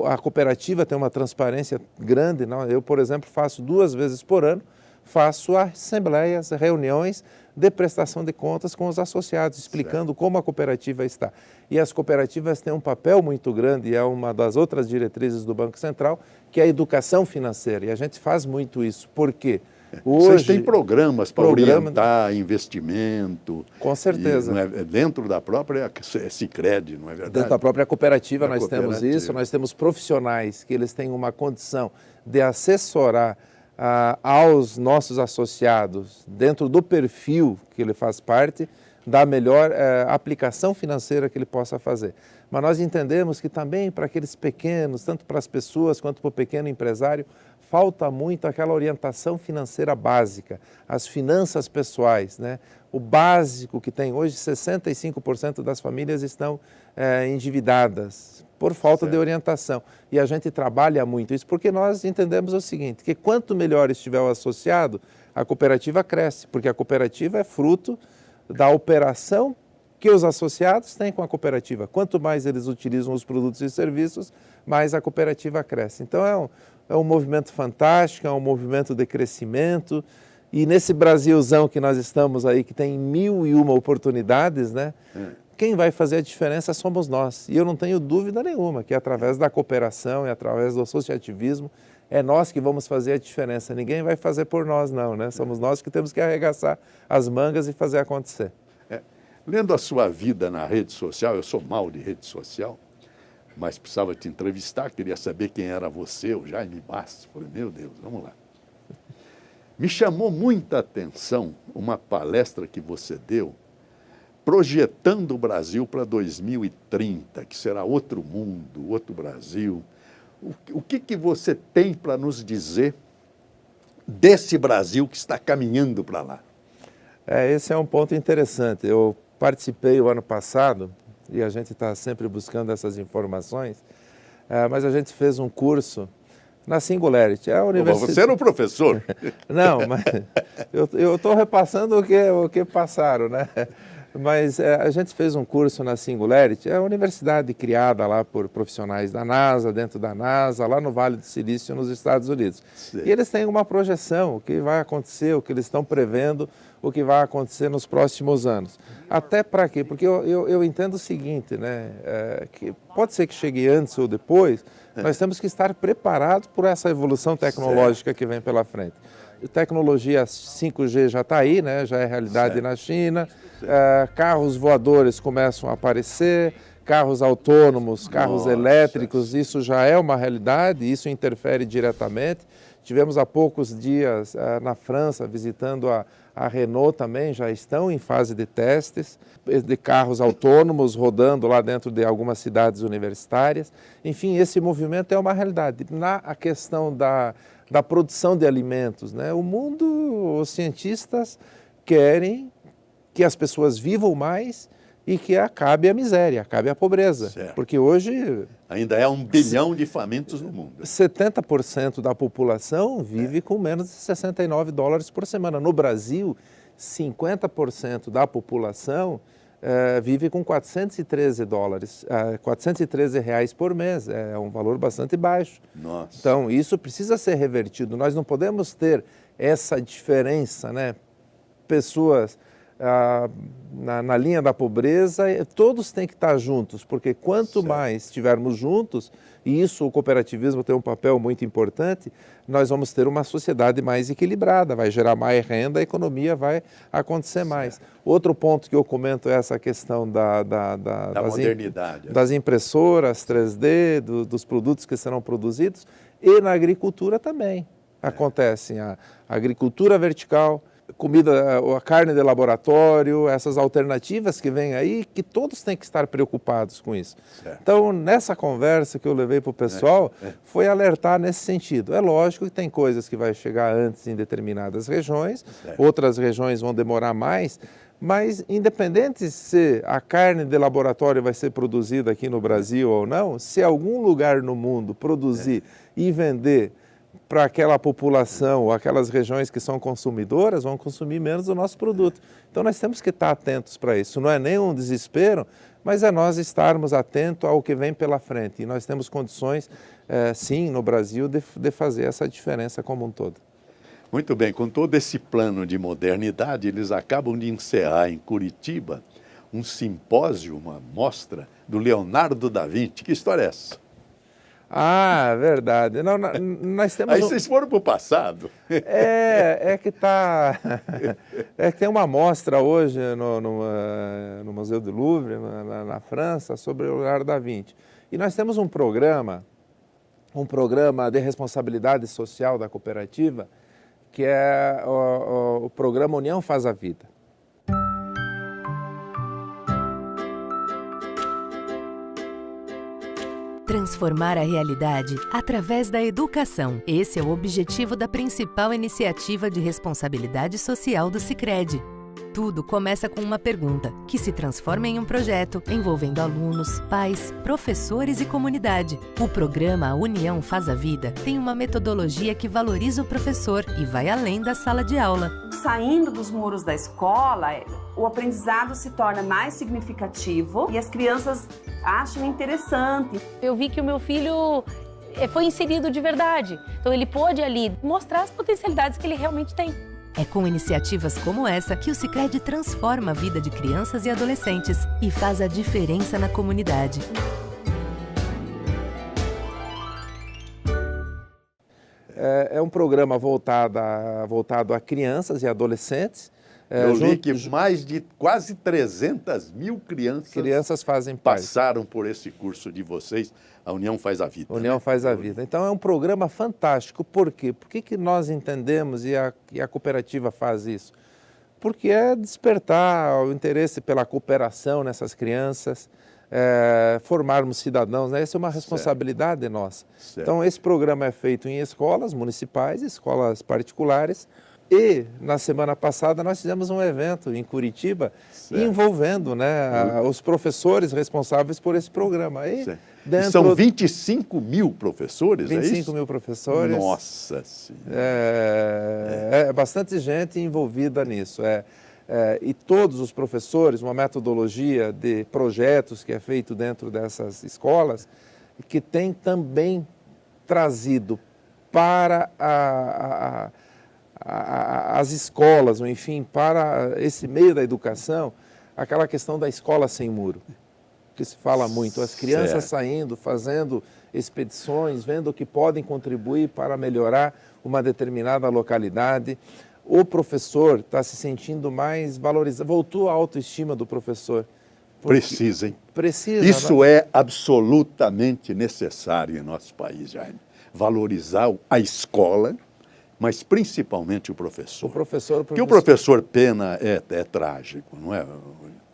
A cooperativa tem uma transparência grande. Eu, por exemplo, faço 2 vezes por ano, faço assembleias, reuniões de prestação de contas com os associados, explicando como a cooperativa está. E as cooperativas têm um papel muito grande, e é uma das outras diretrizes do Banco Central, que é a educação financeira. E a gente faz muito isso. Por quê? Vocês têm programas para orientar investimento. Com certeza. Dentro da própria Sicredi, não é verdade? Dentro da própria cooperativa nós temos isso, nós temos profissionais que eles têm uma condição de assessorar aos nossos associados, dentro do perfil que ele faz parte, da melhor aplicação financeira que ele possa fazer. Mas nós entendemos que também para aqueles pequenos, tanto para as pessoas quanto para o pequeno empresário, falta muito aquela orientação financeira básica, as finanças pessoais, né? O básico que tem hoje, 65% das famílias estão endividadas por falta de orientação. E a gente trabalha muito isso porque nós entendemos o seguinte, que quanto melhor estiver o associado, a cooperativa cresce, porque a cooperativa é fruto da operação que os associados têm com a cooperativa. Quanto mais eles utilizam os produtos e serviços, mais a cooperativa cresce. Então é um movimento fantástico, é um movimento de crescimento, e nesse Brasilzão que nós estamos aí, que tem 1001 oportunidades, né? Quem vai fazer a diferença somos nós. E eu não tenho dúvida nenhuma que através da cooperação e através do associativismo, é nós que vamos fazer a diferença. Ninguém vai fazer por nós não, né? Somos nós que temos que arregaçar as mangas e fazer acontecer. Lendo a sua vida na rede social, eu sou mal de rede social, mas precisava te entrevistar, queria saber quem era você, o Jaime Bastos. Falei, meu Deus, vamos lá. Me chamou muita atenção uma palestra que você deu, projetando o Brasil para 2030, que será outro mundo, outro Brasil. O que você tem para nos dizer desse Brasil que está caminhando para lá? Esse é um ponto interessante. Eu participei o ano passado, e a gente está sempre buscando essas informações, mas a gente fez um curso na Singularity. Você era um professor. Não, mas eu estou repassando o que passaram, né? Mas a gente fez um curso na Singularity, é a universidade criada lá por profissionais da NASA, dentro da NASA, lá no Vale do Silício, nos Estados Unidos. Sim. E eles têm uma projeção, o que vai acontecer, o que eles estão prevendo, o que vai acontecer nos próximos anos. Até para quê? Porque eu entendo o seguinte, né? Que pode ser que chegue antes ou depois, nós temos que estar preparados por essa evolução tecnológica que vem pela frente. A tecnologia 5G já está aí, né? Já é realidade na China. Carros voadores começam a aparecer, carros autônomos, carros elétricos, isso já é uma realidade, isso interfere diretamente. Tivemos há poucos dias na França visitando a Renault também, já estão em fase de testes de carros autônomos rodando lá dentro de algumas cidades universitárias. Enfim, esse movimento é uma realidade. A questão da produção de alimentos, né? O mundo, os cientistas querem que as pessoas vivam mais e que acabe a miséria, acabe a pobreza. Certo. Porque hoje... Ainda é 1 bilhão de famintos no mundo. 70% da população vive com menos de $69 por semana. No Brasil, 50% da população vive com $413 por mês. É um valor bastante baixo. Nossa. Então, isso precisa ser revertido. Nós não podemos ter essa diferença, né? Pessoas... na linha da pobreza, todos têm que estar juntos, porque quanto mais estivermos juntos, e isso o cooperativismo tem um papel muito importante, nós vamos ter uma sociedade mais equilibrada, vai gerar mais renda, a economia vai acontecer mais. Outro ponto que eu comento é essa questão da modernidade, das impressoras 3D, dos produtos que serão produzidos, e na agricultura também acontecem a agricultura vertical, comida, a carne de laboratório, essas alternativas que vêm aí, que todos têm que estar preocupados com isso. Certo. Então, nessa conversa que eu levei para o pessoal, foi alertar nesse sentido. É lógico que tem coisas que vai chegar antes em determinadas regiões, outras regiões vão demorar mais, mas independente se a carne de laboratório vai ser produzida aqui no Brasil ou não, se algum lugar no mundo produzir e vender para aquela população ou aquelas regiões que são consumidoras, vão consumir menos do nosso produto. Então nós temos que estar atentos para isso. Não é nem um desespero, mas é nós estarmos atentos ao que vem pela frente. E nós temos condições, sim, no Brasil, de fazer essa diferença como um todo. Muito bem, com todo esse plano de modernidade, eles acabam de encerrar em Curitiba um simpósio, uma mostra do Leonardo da Vinci. Que história é essa? Ah, verdade. Não, nós temos Aí vocês foram para o passado. É que tem uma mostra hoje no Museu do Louvre, na França, sobre o Leonardo da Vinci. E nós temos um programa de responsabilidade social da cooperativa, que é o programa União Faz a Vida. Transformar a realidade através da educação. Esse é o objetivo da principal iniciativa de responsabilidade social do Sicredi. Tudo começa com uma pergunta, que se transforma em um projeto envolvendo alunos, pais, professores e comunidade. O programa União Faz a Vida tem uma metodologia que valoriza o professor e vai além da sala de aula. Saindo dos muros da escola, o aprendizado se torna mais significativo e as crianças acham interessante. Eu vi que o meu filho foi inserido de verdade, então ele pôde ali mostrar as potencialidades que ele realmente tem. É com iniciativas como essa que o Sicredi transforma a vida de crianças e adolescentes e faz a diferença na comunidade. É um programa voltado a crianças e adolescentes. Eu li que mais de quase 300 mil crianças fazem parte. Passaram por esse curso de vocês, a União Faz a Vida. União Faz a Vida. Então é um programa fantástico. Por quê? Por que nós entendemos e a cooperativa faz isso? Porque é despertar o interesse pela cooperação nessas crianças, formarmos cidadãos, né? Essa é uma responsabilidade nossa. Certo. Então esse programa é feito em escolas municipais, escolas particulares. E na semana passada nós fizemos um evento em Curitiba, certo, envolvendo, né, os professores responsáveis por esse programa. São 25 mil professores, 25 mil professores. Nossa Senhora! É bastante gente envolvida nisso. E todos os professores, uma metodologia de projetos que é feito dentro dessas escolas, que tem também trazido para as escolas, ou enfim, para esse meio da educação, aquela questão da escola sem muro, que se fala muito. As crianças saindo, fazendo expedições, vendo que podem contribuir para melhorar uma determinada localidade. O professor está se sentindo mais valorizado, voltou a autoestima do professor. Precisa, hein? Precisa. Isso é absolutamente necessário em nosso país, Jaime. Valorizar a escola, mas principalmente o professor. Porque o professor Pena é trágico, não é?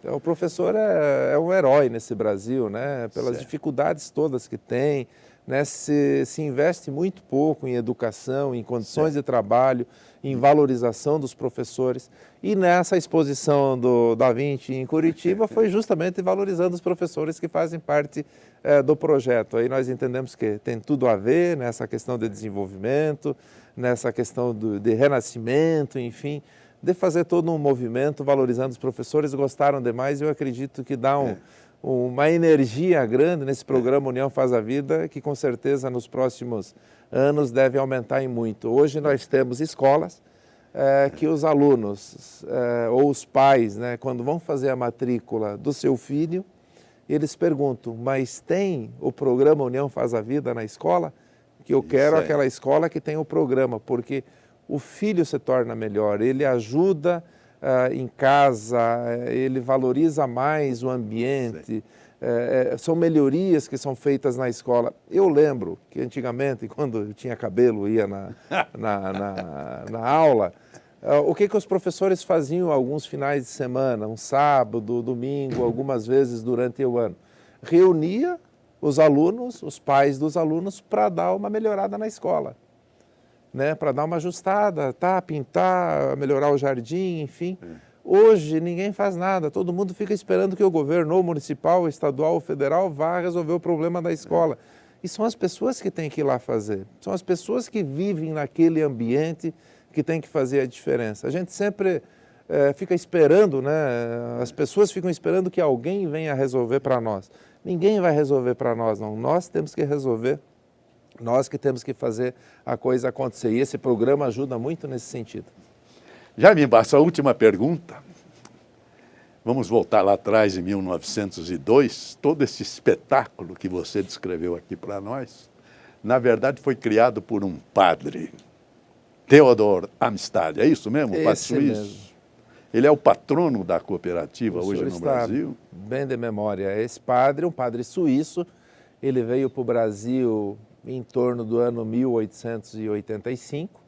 O professor é um herói nesse Brasil, né? Pelas dificuldades todas que tem, né? Se investe muito pouco em educação, em condições de trabalho, em valorização dos professores. E nessa exposição do Da Vinci em Curitiba foi justamente valorizando os professores que fazem parte do projeto. Aí nós entendemos que tem tudo a ver nessa questão de desenvolvimento, nessa questão de renascimento, enfim, de fazer todo um movimento valorizando os professores. Gostaram demais e eu acredito que dá uma energia grande nesse programa União Faz a Vida, que com certeza nos próximos anos deve aumentar em muito. Hoje nós temos escolas que os alunos ou os pais, né, quando vão fazer a matrícula do seu filho, eles perguntam, mas tem o programa União Faz a Vida na escola? Que eu quero aquela escola que tem o programa, porque o filho se torna melhor, ele ajuda em casa, ele valoriza mais o ambiente, são melhorias que são feitas na escola. Eu lembro que antigamente, quando eu tinha cabelo, ia na aula, o que os professores faziam alguns finais de semana, um sábado, domingo, algumas vezes durante o ano? Reunia os alunos, os pais dos alunos, para dar uma melhorada na escola, né? Para dar uma ajustada, pintar, melhorar o jardim, enfim. Hoje ninguém faz nada, todo mundo fica esperando que o governo, ou municipal, estadual ou federal, vá resolver o problema da escola. E são as pessoas que têm que ir lá fazer, são as pessoas que vivem naquele ambiente que têm que fazer a diferença. A gente sempre fica esperando, né? As pessoas ficam esperando que alguém venha resolver para nós. Ninguém vai resolver para nós, não. Nós temos que resolver Nós que temos que fazer a coisa acontecer. E esse programa ajuda muito nesse sentido. Jaime Basso, a última pergunta. Vamos voltar lá atrás, em 1902. Todo esse espetáculo que você descreveu aqui para nós, na verdade, foi criado por um padre, Theodor Amstad. É isso mesmo? O padre suíço? Mesmo. Ele é o patrono da cooperativa hoje no Brasil? Bem de memória. Esse padre, um padre suíço, ele veio para o Brasil em torno do ano 1885,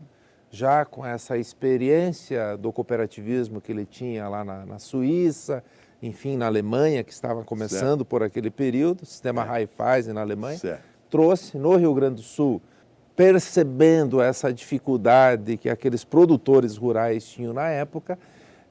já com essa experiência do cooperativismo que ele tinha lá na Suíça, enfim, na Alemanha, que estava começando por aquele período, o sistema Raiffeisen na Alemanha, trouxe no Rio Grande do Sul, percebendo essa dificuldade que aqueles produtores rurais tinham na época,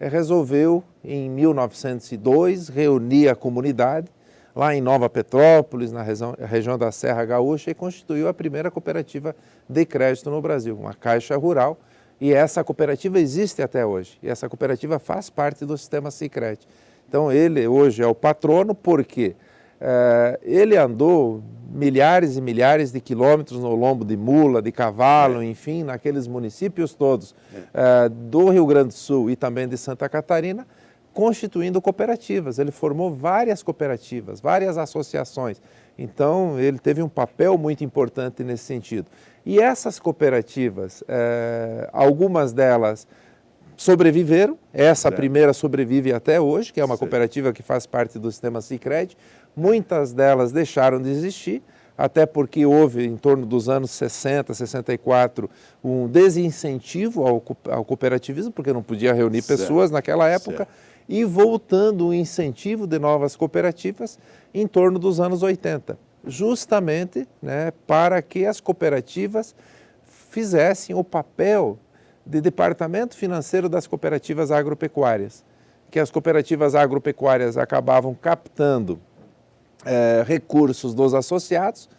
resolveu, em 1902, reunir a comunidade lá em Nova Petrópolis, na região da Serra Gaúcha, e constituiu a primeira cooperativa de crédito no Brasil, uma caixa rural, e essa cooperativa existe até hoje, e essa cooperativa faz parte do sistema Sicredi. Então ele hoje é o patrono porque ele andou milhares e milhares de quilômetros no lombo de mula, de cavalo, enfim, naqueles municípios todos do Rio Grande do Sul e também de Santa Catarina, constituindo cooperativas. Ele formou várias cooperativas, várias associações. Então, ele teve um papel muito importante nesse sentido. E essas cooperativas, algumas delas sobreviveram, essa primeira sobrevive até hoje, que é uma cooperativa que faz parte do sistema Sicredi. Muitas delas deixaram de existir, até porque houve, em torno dos anos 60, 64, um desincentivo ao cooperativismo, porque não podia reunir pessoas naquela época, e voltando o incentivo de novas cooperativas em torno dos anos 80, justamente para que as cooperativas fizessem o papel de departamento financeiro das cooperativas agropecuárias, que as cooperativas agropecuárias acabavam captando recursos dos associados,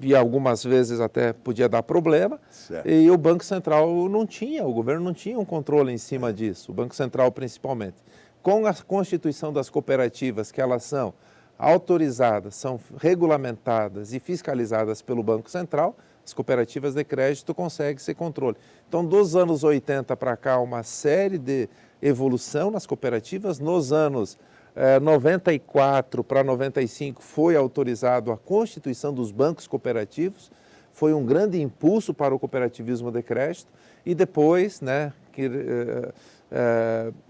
e algumas vezes até podia dar problema, e o Banco Central não tinha, o governo não tinha um controle em cima disso, o Banco Central principalmente. Com a constituição das cooperativas, que elas são autorizadas, são regulamentadas e fiscalizadas pelo Banco Central, as cooperativas de crédito conseguem esse controle. Então, dos anos 80 para cá, uma série de evolução nas cooperativas. Nos anos 94 para 95 foi autorizado a constituição dos bancos cooperativos, foi um grande impulso para o cooperativismo de crédito, e depois,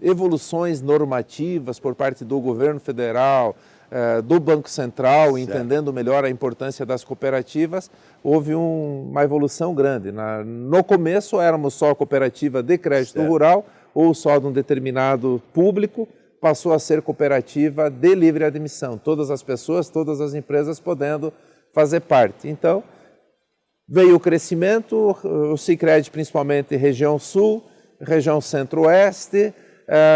evoluções normativas por parte do governo federal, do Banco Central, entendendo melhor a importância das cooperativas, houve uma evolução grande. No começo éramos só cooperativa de crédito rural, ou só de um determinado público, passou a ser cooperativa de livre admissão, todas as pessoas, todas as empresas podendo fazer parte. Então, veio o crescimento, o Sicredi principalmente região sul, região centro-oeste,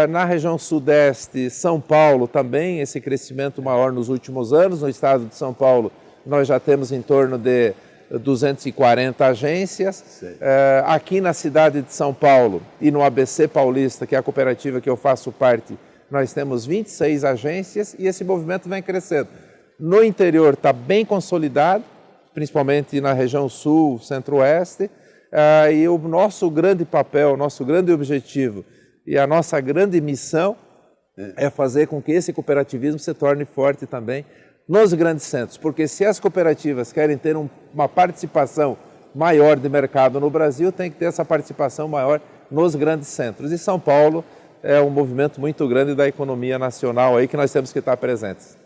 na região sudeste, São Paulo também, esse crescimento maior nos últimos anos. No estado de São Paulo, nós já temos em torno de 240 agências. Aqui na cidade de São Paulo e no ABC Paulista, que é a cooperativa que eu faço parte, nós temos 26 agências e esse movimento vem crescendo. No interior está bem consolidado, principalmente na região sul, centro-oeste, e o nosso grande papel, o nosso grande objetivo e a nossa grande missão é fazer com que esse cooperativismo se torne forte também nos grandes centros, porque se as cooperativas querem ter uma participação maior de mercado no Brasil, tem que ter essa participação maior nos grandes centros. E São Paulo é um movimento muito grande da economia nacional aí que nós temos que estar presentes.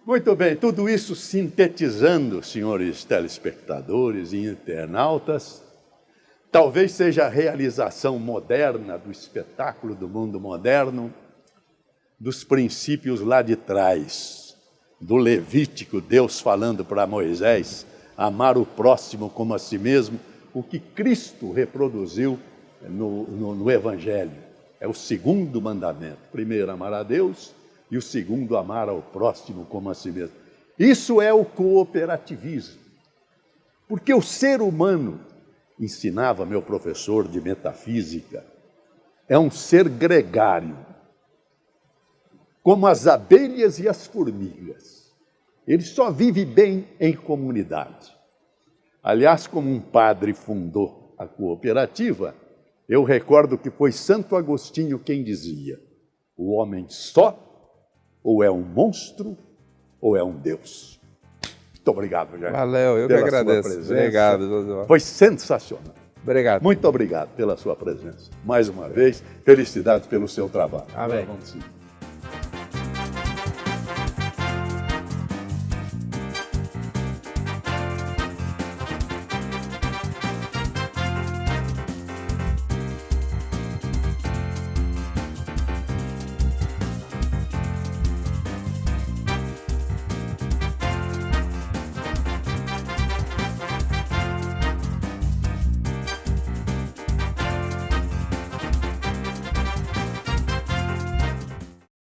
Muito bem, tudo isso sintetizando, senhores telespectadores e internautas, talvez seja a realização moderna do espetáculo do mundo moderno, dos princípios lá de trás, do Levítico, Deus falando para Moisés, amar o próximo como a si mesmo, o que Cristo reproduziu no Evangelho. É o segundo mandamento. Primeiro, amar a Deus, e o segundo, amar ao próximo como a si mesmo. Isso é o cooperativismo. Porque o ser humano, ensinava meu professor de metafísica, é um ser gregário, como as abelhas e as formigas. Ele só vive bem em comunidade. Aliás, como um padre fundou a cooperativa, eu recordo que foi Santo Agostinho quem dizia: o homem só ou é um monstro ou é um Deus. Muito obrigado, Jair. Valeu, eu que agradeço. Obrigado, Josué. Foi sensacional. Obrigado. Muito obrigado pela sua presença. Mais uma vez, felicidades pelo seu trabalho. Amém. Vamos seguir.